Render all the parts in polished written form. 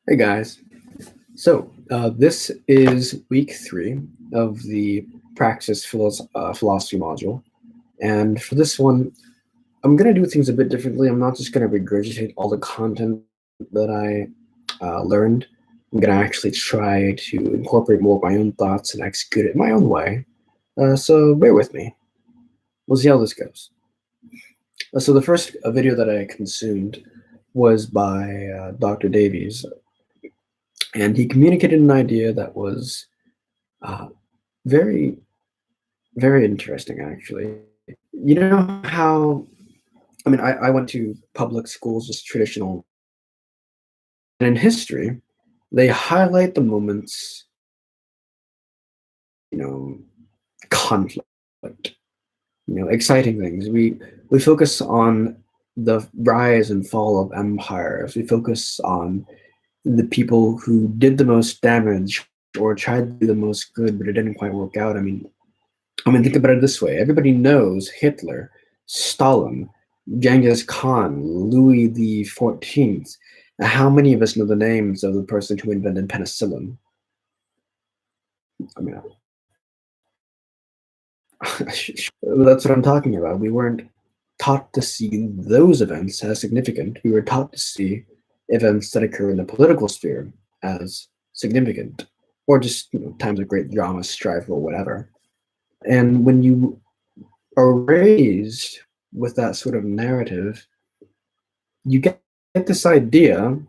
Hey guys. This is week 3 of the Philosophy module. And for this one, I'm going to do things a bit differently. I'm not just going to regurgitate all the content that I learned. I'm going to actually try to incorporate more of my own thoughts and execute it my own way. So bear with me. We'll see how this goes. So the first video that I consumed was by Dr. Davies. And he communicated an idea that was very, very interesting, actually. You know how, I went to public schools, just traditional. And in history, they highlight the moments, conflict, exciting things. We focus on the rise and fall of empires. We focus on the people who did the most damage or tried to do the most good, but it didn't quite work out. I mean, think about it this way. Everybody knows Hitler, Stalin, Genghis Khan, Louis the 14th. How many of us know the names of the person who invented penicillin? I mean, that's what I'm talking about. We weren't taught to see those events as significant. We were taught to see events that occur in the political sphere as significant, or just times of great drama, strife, or whatever. And when you are raised with that sort of narrative, you get this idea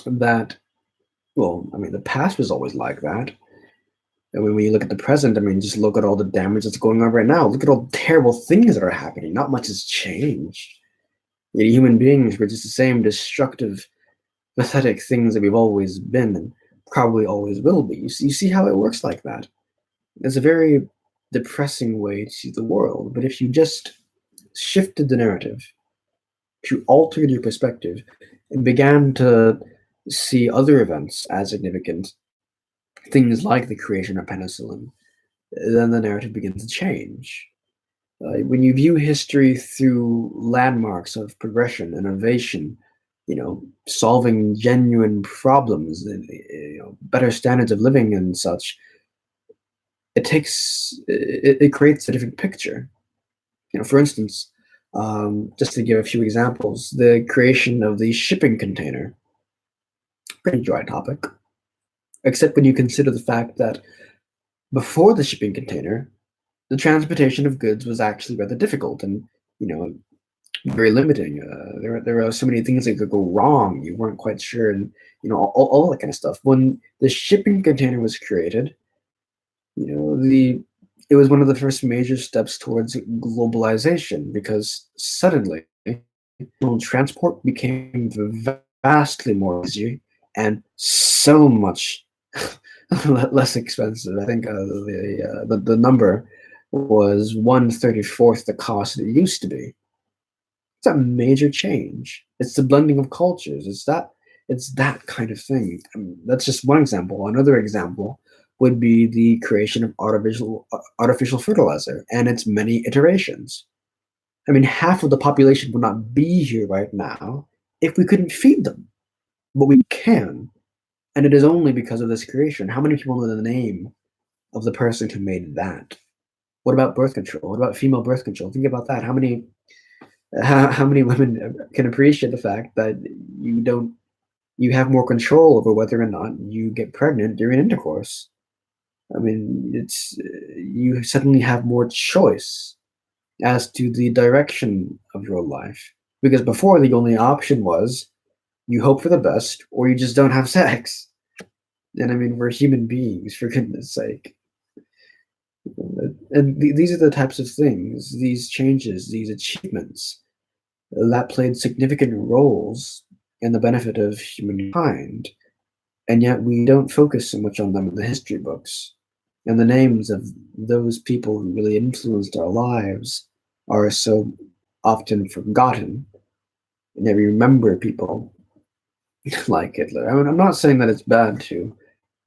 that, the past was always like that. And when you look at the present, just look at all the damage that's going on right now. Look at all the terrible things that are happening. Not much has changed. Human beings were just the same destructive, pathetic things that we've always been and probably always will be. You see how it works like that? It's a very depressing way to see the world. But if you just shifted the narrative, if you altered your perspective and began to see other events as significant, things like the creation of penicillin, then the narrative begins to change. When you view history through landmarks of progression, innovation, solving genuine problems, and better standards of living and such, it creates a different picture. For instance, just to give a few examples, the creation of the shipping container, pretty dry topic, except when you consider the fact that before the shipping container, the transportation of goods was actually rather difficult and, very limiting. There are so many things that could go wrong. You weren't quite sure, and all that kind of stuff. When the shipping container was created, it was one of the first major steps towards globalization, because suddenly transport became vastly more easy and so much less expensive. I think the number was 1/34 the cost it used to be. It's a major change. It's the blending of cultures. It's that kind of thing. That's just one example. Another example would be the creation of artificial fertilizer and its many iterations. Half of the population would not be here right now if we couldn't feed them, but we can, and it is only because of this creation. How many people know the name of the person who made that? What about birth control? What about female birth control? Think about that. How many women can appreciate the fact that you have more control over whether or not you get pregnant during intercourse? You suddenly have more choice as to the direction of your life, because before the only option was you hope for the best or you just don't have sex. And we're human beings, for goodness sake. And these are the types of things, these changes, these achievements that played significant roles in the benefit of humankind, and yet we don't focus so much on them in the history books. And the names of those people who really influenced our lives are so often forgotten, and yet we remember people like Hitler. I'm not saying that it's bad to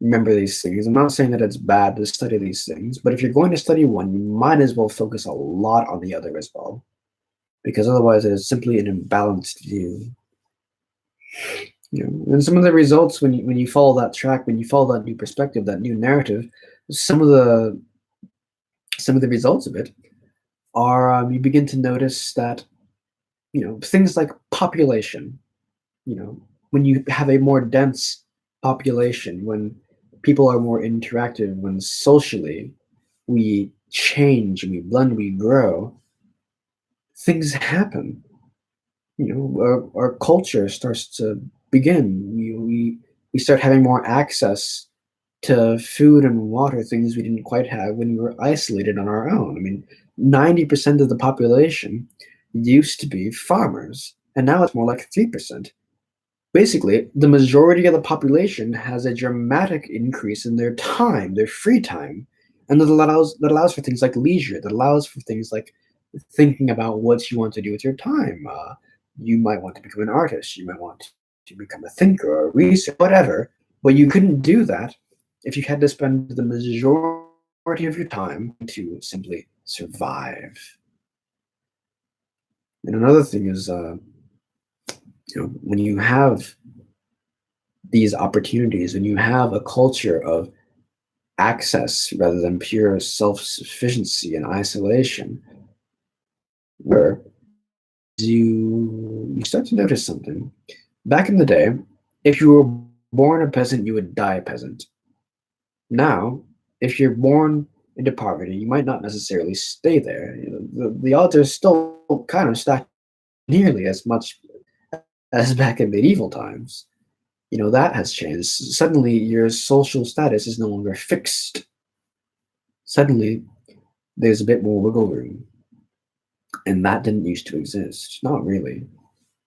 remember these things. I'm not saying that it's bad to study these things, but if you're going to study one, you might as well focus a lot on the other as well. because otherwise it is simply an imbalanced view. And some of the results when you follow that track, when you follow that new perspective, that new narrative, some of the results of it are you begin to notice that things like population. When you have a more dense population, when people are more interactive, when socially we change, we blend, we grow, things happen. Our culture starts to begin. We start having more access to food and water, things we didn't quite have when we were isolated on our own. I mean, 90% of the population used to be farmers, and now it's more like 3%. Basically, the majority of the population has a dramatic increase in their time, their free time, and that allows for things like leisure. That allows for things like thinking about what you want to do with your time. You might want to become an artist. You might want to become a thinker or a researcher, whatever. But you couldn't do that if you had to spend the majority of your time to simply survive. And another thing is, when you have these opportunities, when you have a culture of access rather than pure self-sufficiency and isolation, where you start to notice something. Back in the day, if you were born a peasant, you would die a peasant. Now, if you're born into poverty, you might not necessarily stay there. The odds are still kind of stacked nearly as much as back in medieval times. That has changed. Suddenly, your social status is no longer fixed. Suddenly, there's a bit more wiggle room. And that didn't used to exist. Not really.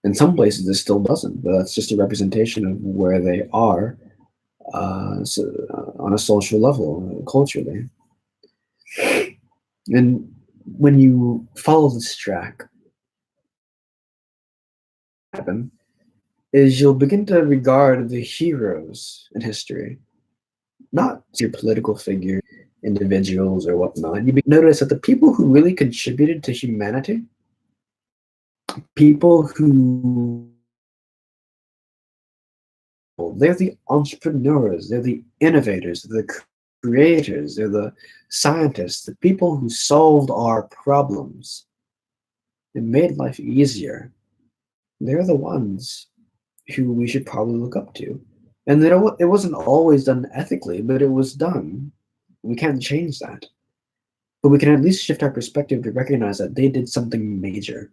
In some places, it still doesn't, but that's just a representation of where they are on a social level, culturally. And when you follow this track, happen is you'll begin to regard the heroes in history, not your political figure, individuals, or whatnot. You notice that the people who really contributed to humanity, people who they're the entrepreneurs, they're the innovators, they're the creators, they're the scientists, the people who solved our problems and made life easier. They're the ones who we should probably look up to. And it wasn't always done ethically, but it was done. We can't change that. But we can at least shift our perspective to recognize that they did something major.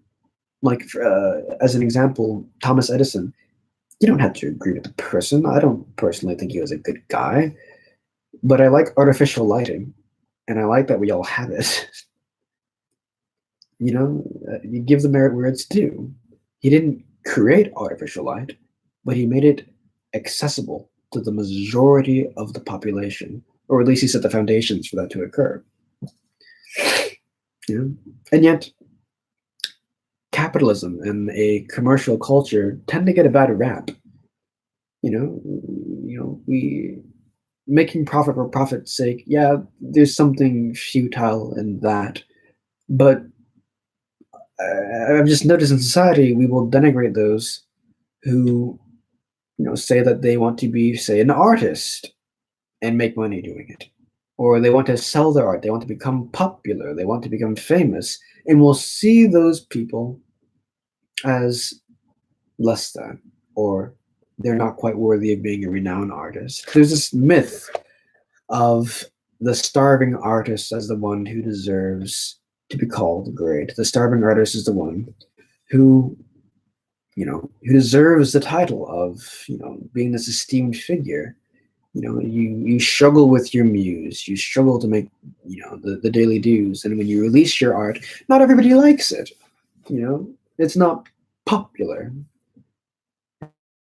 Like, as an example, Thomas Edison. You don't have to agree with the person. I don't personally think he was a good guy. But I like artificial lighting. And I like that we all have it. You give the merit where it's due. He didn't create artificial light, but he made it accessible to the majority of the population, or at least he set the foundations for that to occur. And yet, capitalism and a commercial culture tend to get a bad rap. We making profit for profit's sake. Yeah, there's something futile in that, but I've just noticed in society we will denigrate those who say that they want to be, say, an artist and make money doing it, or they want to sell their art, they want to become popular, they want to become famous, and we'll see those people as less than, or they're not quite worthy of being a renowned artist. There's this myth of the starving artist as the one who deserves to be called great. The starving artist is the one who deserves the title of, being this esteemed figure. You struggle with your muse, you struggle to make, the daily dues. And when you release your art, not everybody likes it. It's not popular.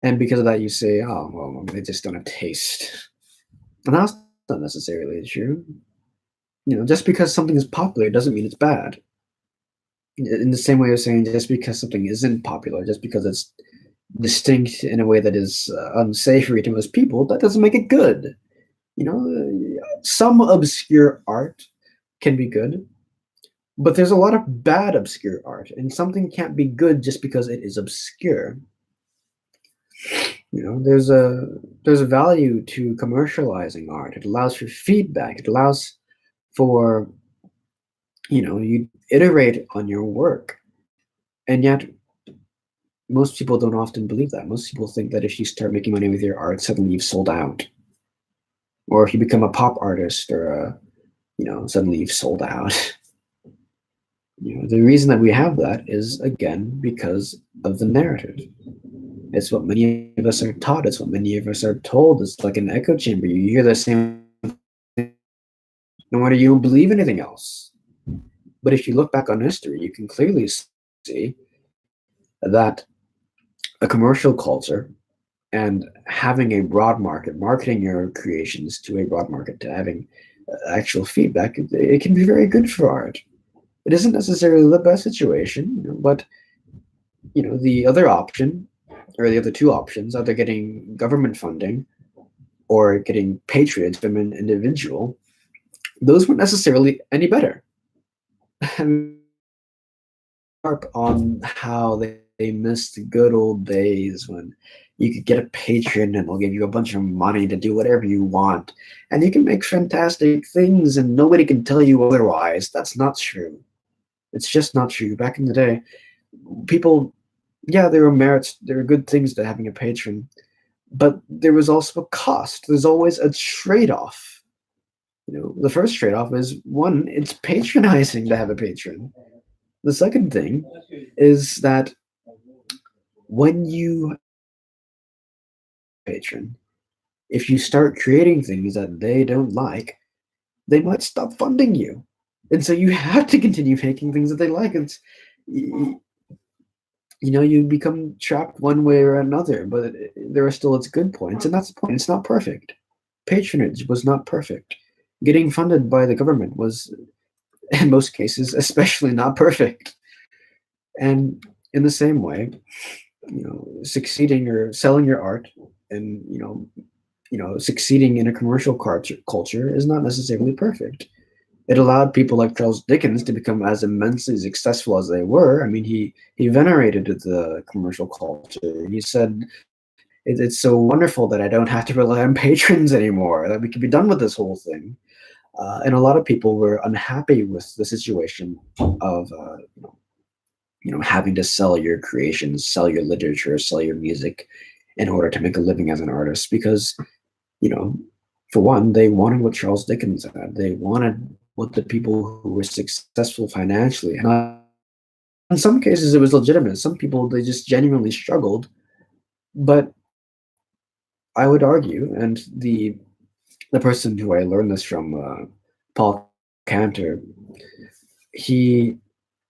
And because of that, you say, oh, well, they just don't have taste. And that's not necessarily true. Just because something is popular doesn't mean it's bad. In the same way of saying, just because something isn't popular, just because it's distinct in a way that is unsavory to most people, that doesn't make it good. Some obscure art can be good, But there's a lot of bad obscure art, and something can't be good just because it is obscure. There's a value to commercializing art. It allows for feedback. It allows for you iterate on your work, and yet most people don't often believe that. Most people think that if you start making money with your art, suddenly you've sold out, or if you become a pop artist, or suddenly you've sold out. The reason that we have that is again because of the narrative. It's what many of us are taught. It's what many of us are told. It's like an echo chamber. You hear the same, no matter you don't believe anything else. But if you look back on history, you can clearly see that a commercial culture and having a broad market, marketing your creations to a broad market, to having actual feedback, it can be very good for art. It isn't necessarily the best situation, but the other option, or the other two options, either getting government funding or getting patronage from an individual, those weren't necessarily any better. Harp on how they missed the good old days when you could get a patron and they'll give you a bunch of money to do whatever you want, and you can make fantastic things and nobody can tell you otherwise. That's not true. It's just not true. Back in the day, people, yeah, there were merits, there were good things to having a patron, but there was also a cost. There's always a trade-off. The first trade-off is, one, it's patronizing to have a patron. The second thing is that when you patron, if you start creating things that they don't like, they might stop funding you. And so you have to continue making things that they like. You become trapped one way or another, but there are still its good points, and that's the point. It's not perfect. Patronage was not perfect. Getting funded by the government was, in most cases, especially not perfect. And in the same way, succeeding or selling your art and succeeding in a commercial culture is not necessarily perfect. It allowed people like Charles Dickens to become as immensely successful as they were. I mean, he venerated the commercial culture. He said, it's so wonderful that I don't have to rely on patrons anymore, that we can be done with this whole thing. And a lot of people were unhappy with the situation of having to sell your creations, sell your literature, sell your music in order to make a living as an artist. Because, for one, they wanted what Charles Dickens had. They wanted what the people who were successful financially had. In some cases, it was legitimate. Some people, they just genuinely struggled. But I would argue, and the person who I learned this from, Paul Cantor, he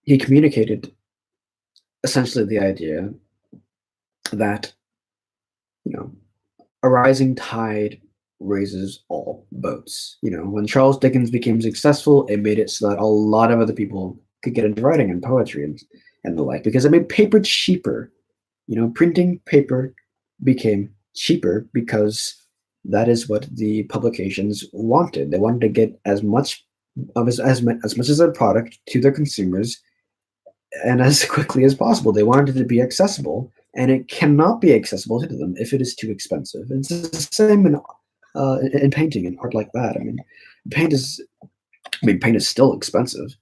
communicated essentially the idea that a rising tide raises all boats. When Charles Dickens became successful, it made it so that a lot of other people could get into writing and poetry and the like, because it made paper cheaper. Printing paper became cheaper because that is what the publications wanted. They wanted to get as much as their product to their consumers and as quickly as possible. They wanted it to be accessible, and it cannot be accessible to them if it is too expensive. It's the same in painting and art like that. I mean, paint is paint is still expensive,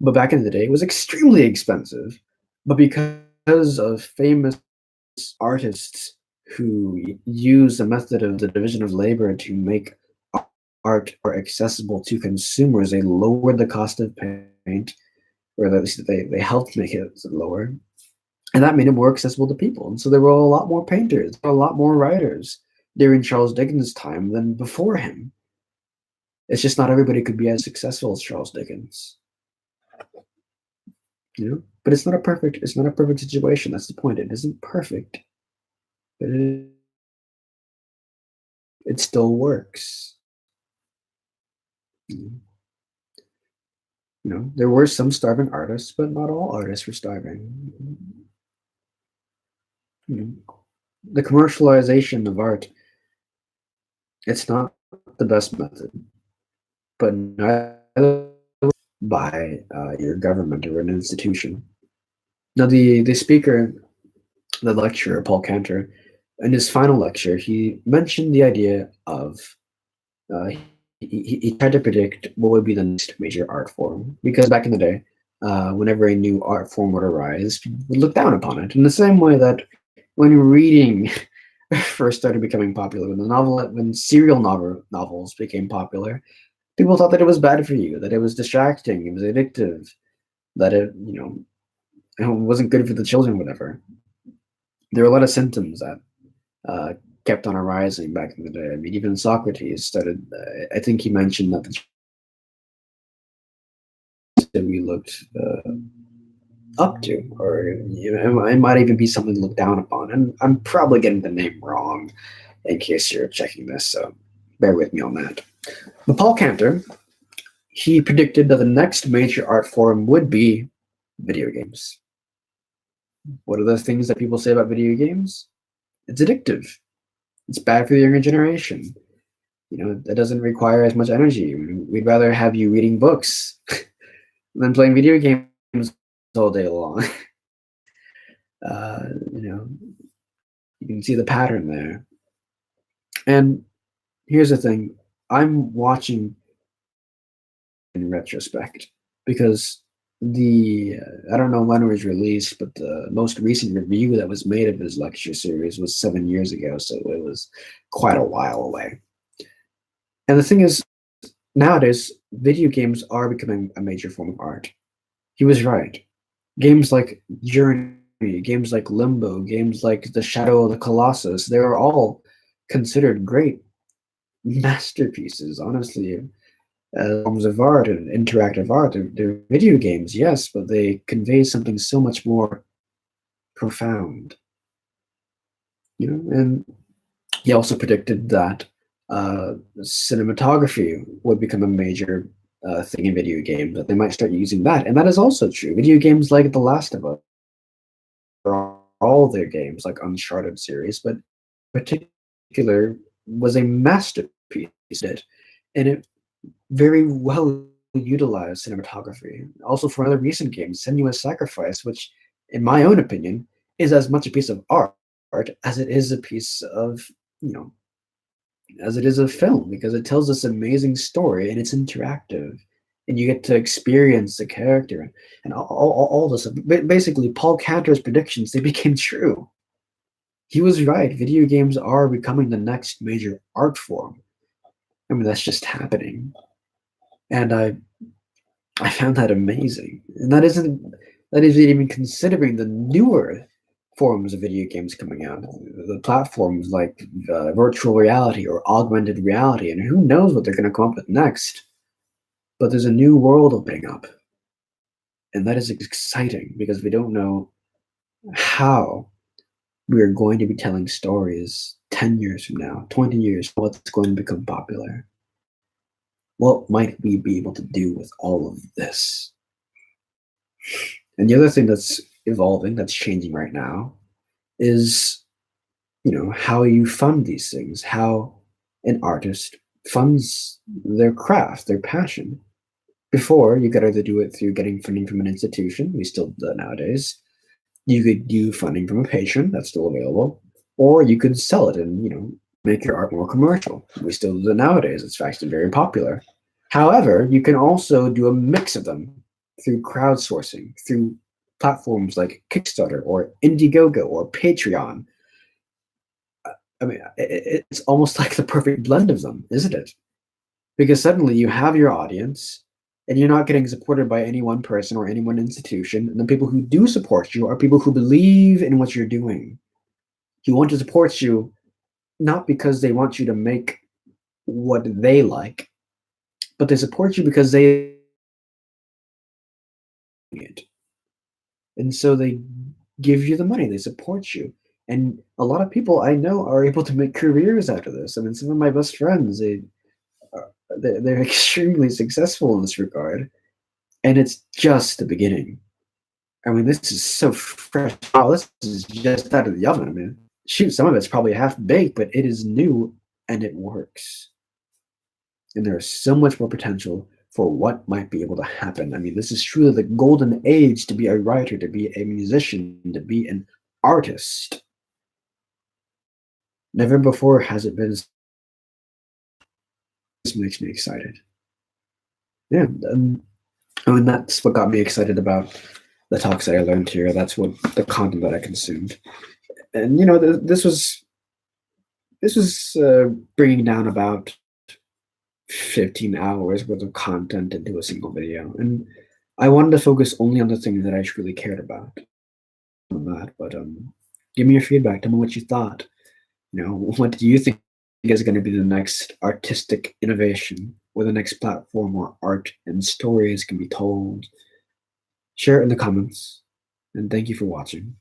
but back in the day, it was extremely expensive. But because of famous artists who use the method of the division of labor to make art more accessible to consumers, they lowered the cost of paint, or at least they helped make it lower, and that made it more accessible to people. And so there were a lot more painters, a lot more writers during Charles Dickens' time than before him. It's just not everybody could be as successful as Charles Dickens. But it's not a perfect situation. That's the point. It isn't perfect, but it still works. There were some starving artists, but not all artists were starving. The commercialization of art, it's not the best method, but neither by your government or an institution. Now, the speaker, the lecturer, Paul Cantor, in his final lecture, he mentioned the idea of he tried to predict what would be the next major art form, because back in the day, whenever a new art form would arise, people would look down upon it in the same way that when reading first started becoming popular, when serial novels became popular, people thought that it was bad for you, that it was distracting, it was addictive, that it wasn't good for the children, whatever. There were a lot of symptoms that uh, kept on arising back in the day. I mean, even Socrates started. I think he mentioned that that we looked up to, or it might even be something looked down upon. And I'm probably getting the name wrong, in case you're checking this. So bear with me on that. But Paul Cantor, he predicted that the next major art form would be video games. What are the things that people say about video games? It's addictive. It's bad for the younger generation. That doesn't require as much energy. We'd rather have you reading books than playing video games all day long. uh, you know, you can see the pattern there. And here's the thing: I'm watching in retrospect because I don't know when it was released, but the most recent review that was made of his lecture series was 7 years ago, so it was quite a while away. And the thing is, nowadays, video games are becoming a major form of art. He was right. Games like Journey, games like Limbo, games like The Shadow of the Colossus, they are all considered great masterpieces, honestly, forms of art and interactive art. They're video games, yes, but they convey something so much more profound. And he also predicted that cinematography would become a major thing in video games, that they might start using that. And that is also true. Video games like The Last of Us, all their games, like Uncharted series, but in particular was a masterpiece. And it very well utilized cinematography. Also, for other recent games, Senua's Sacrifice, which, in my own opinion, is as much a piece of art as it is a piece of, as it is a film, because it tells this amazing story and it's interactive, and you get to experience the character and all this. Basically, Paul Cantor's predictions, they became true. He was right. Video games are becoming the next major art form. I mean, that's just happening. And I found that amazing. And that isn't even considering the newer forms of video games coming out, the platforms like virtual reality or augmented reality, and who knows what they're going to come up with next. But there's a new world opening up, and that is exciting because we don't know how we are going to be telling stories 10 years from now, 20 years, what's going to become popular. What might we be able to do with all of this? And the other thing that's evolving, that's changing right now, is how you fund these things, how an artist funds their craft, their passion. Before, you could either do it through getting funding from an institution, we still do that nowadays. You could do funding from a patron, that's still available, or you could sell it and make your art more commercial. We still do that nowadays. It's actually very popular. However, you can also do a mix of them through crowdsourcing, through platforms like Kickstarter or Indiegogo or Patreon. I mean, it's almost like the perfect blend of them, isn't it? Because suddenly you have your audience and you're not getting supported by any one person or any one institution. And the people who do support you are people who believe in what you're doing, who want to support you, not because they want you to make what they like, but they support you because they it. And so they give you the money, they support you. And a lot of people I know are able to make careers out of this. I mean, some of my best friends, they're extremely successful in this regard, and it's just the beginning. I mean, this is so fresh. Oh, this is just out of the oven. I mean, shoot, some of it's probably half baked, but it is new and it works. And there is so much more potential for what might be able to happen. I mean, this is truly the golden age to be a writer, to be a musician, to be an artist. Never before has it been. This makes me excited. Yeah, I mean, that's what got me excited about the talks that I learned here. That's what the content that I consumed. And this was bringing down about 15 hours worth of content into a single video, and I wanted to focus only on the things that I truly cared about. On that, but give me your feedback. Tell me what you thought. What do you think is going to be the next artistic innovation or the next platform where art and stories can be told? Share it in the comments, and thank you for watching.